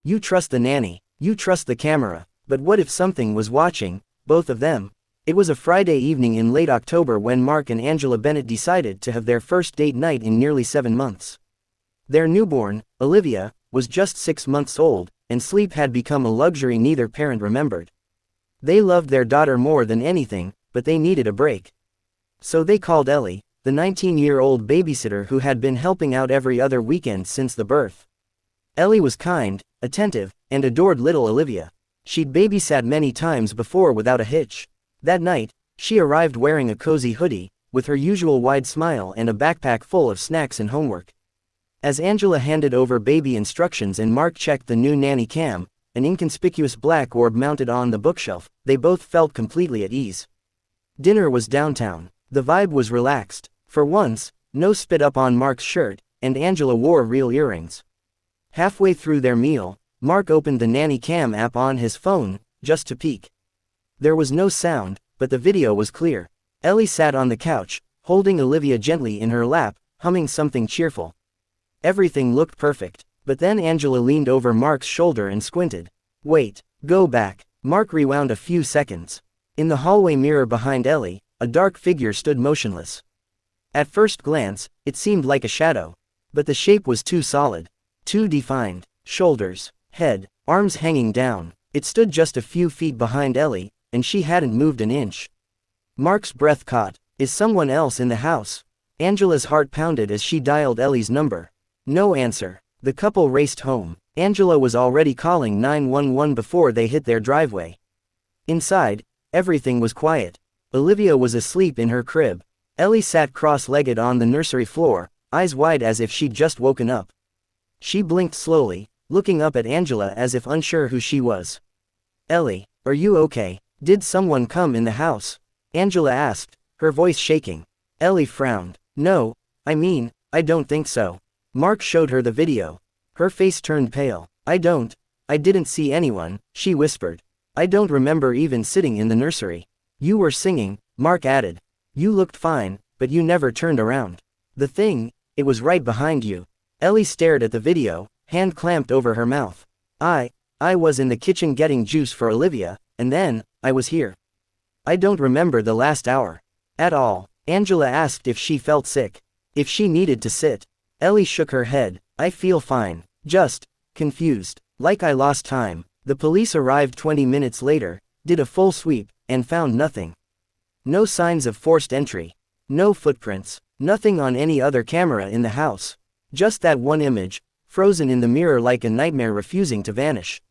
You trust the nanny, you trust the camera, but what if something was watching, both of them? It was a Friday evening in late October when Mark and Angela Bennett decided to have their first date night in nearly 7 months. Their newborn, Olivia, was just 6 months old, and sleep had become a luxury neither parent remembered. They loved their daughter more than anything, but they needed a break. So they called Ellie, the 19-year-old babysitter who had been helping out every other weekend since the birth. Ellie was kind, attentive, and adored little Olivia. She'd babysat many times before without a hitch. That night, she arrived wearing a cozy hoodie, with her usual wide smile and a backpack full of snacks and homework. As Angela handed over baby instructions and Mark checked the new nanny cam, an inconspicuous black orb mounted on the bookshelf, they both felt completely at ease. Dinner was downtown. The vibe was relaxed. For once, no spit up on Mark's shirt, and Angela wore real earrings. Halfway through their meal, Mark opened the nanny cam app on his phone, just to peek. There was no sound, but the video was clear. Ellie sat on the couch, holding Olivia gently in her lap, humming something cheerful. Everything looked perfect, but then Angela leaned over Mark's shoulder and squinted. Wait, go back. Mark rewound a few seconds. In the hallway mirror behind Ellie, a dark figure stood motionless. At first glance, it seemed like a shadow. But the shape was too solid, too defined. Shoulders, head, arms hanging down. It stood just a few feet behind Ellie, and she hadn't moved an inch. Mark's breath caught. Is someone else in the house? Angela's heart pounded as she dialed Ellie's number. No answer. The couple raced home. Angela was already calling 911 before they hit their driveway. Inside, everything was quiet. Olivia was asleep in her crib. Ellie sat cross-legged on the nursery floor, eyes wide as if she'd just woken up. She blinked slowly, looking up at Angela as if unsure who she was. Ellie, are you okay? Did someone come in the house? Angela asked, her voice shaking. Ellie frowned. No, I don't think so. Mark showed her the video. Her face turned pale. I didn't see anyone, she whispered. I don't remember even sitting in the nursery. You were singing, Mark added. You looked fine, but you never turned around. The thing, it was right behind you. Ellie stared at the video, hand clamped over her mouth. I was in the kitchen getting juice for Olivia, and then, I was here. I don't remember the last hour. At all. Angela asked if she felt sick. If she needed to sit. Ellie shook her head. I feel fine. Just confused. Like I lost time. The police arrived 20 minutes later, did a full sweep, and found nothing. No signs of forced entry. No footprints. Nothing on any other camera in the house. Just that one image, frozen in the mirror like a nightmare refusing to vanish.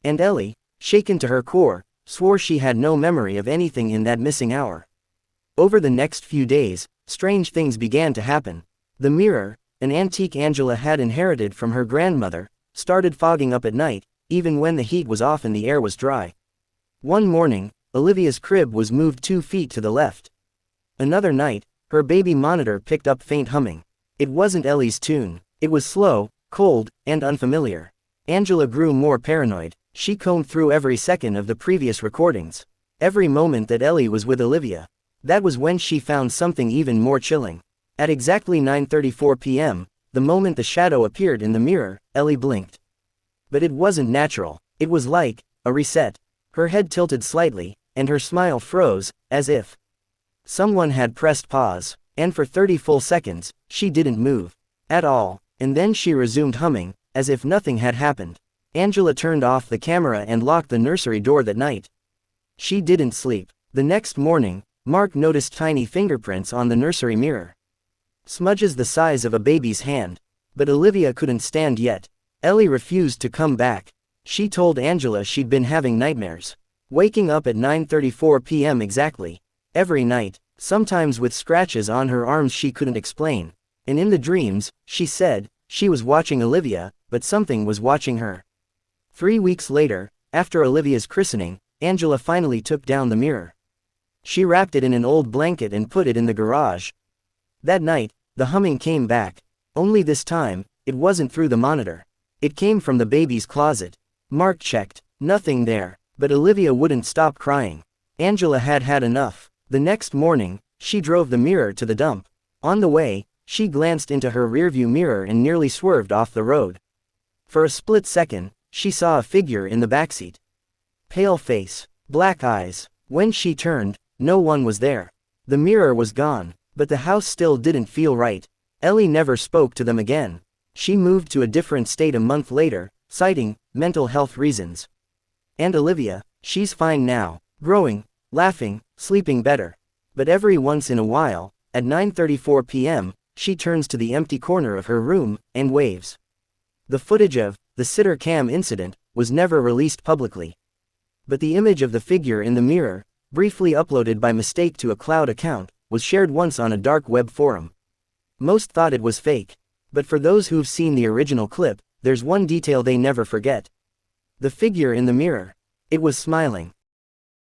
And Ellie, shaken to her core, swore she had no memory of anything in that missing hour. Over the next few days, strange things began to happen. The mirror, an antique Angela had inherited from her grandmother, started fogging up at night, even when the heat was off and the air was dry. One morning, Olivia's crib was moved 2 feet to the left. Another night, her baby monitor picked up faint humming. It wasn't Ellie's tune. It was slow, cold, and unfamiliar. Angela grew more paranoid. She combed through every second of the previous recordings. Every moment that Ellie was with Olivia. That was when she found something even more chilling. At exactly 9:34 p.m., the moment the shadow appeared in the mirror, Ellie blinked. But it wasn't natural. It was like a reset. Her head tilted slightly, and her smile froze, as if someone had pressed pause. And for 30 full seconds, she didn't move. At all. And then she resumed humming, as if nothing had happened. Angela turned off the camera and locked the nursery door that night. She didn't sleep. The next morning, Mark noticed tiny fingerprints on the nursery mirror. Smudges the size of a baby's hand. But Olivia couldn't stand yet. Ellie refused to come back. She told Angela she'd been having nightmares. Waking up at 9:34 p.m. exactly. Every night, sometimes with scratches on her arms she couldn't explain. And in the dreams, she said, she was watching Olivia, but something was watching her. 3 weeks later, after Olivia's christening, Angela finally took down the mirror. She wrapped it in an old blanket and put it in the garage. That night, the humming came back. Only this time, it wasn't through the monitor. It came from the baby's closet. Mark checked. Nothing there. But Olivia wouldn't stop crying. Angela had had enough. The next morning, she drove the mirror to the dump. On the way, she glanced into her rearview mirror and nearly swerved off the road. For a split second, she saw a figure in the backseat. Pale face, black eyes. When she turned, no one was there. The mirror was gone, but the house still didn't feel right. Ellie never spoke to them again. She moved to a different state a month later, citing mental health reasons. And Olivia, she's fine now, growing, laughing, sleeping better. But every once in a while, at 9:34 p.m., she turns to the empty corner of her room and waves. The footage of the sitter cam incident was never released publicly. But the image of the figure in the mirror, briefly uploaded by mistake to a cloud account, was shared once on a dark web forum. Most thought it was fake. But for those who've seen the original clip, there's one detail they never forget. The figure in the mirror. It was smiling.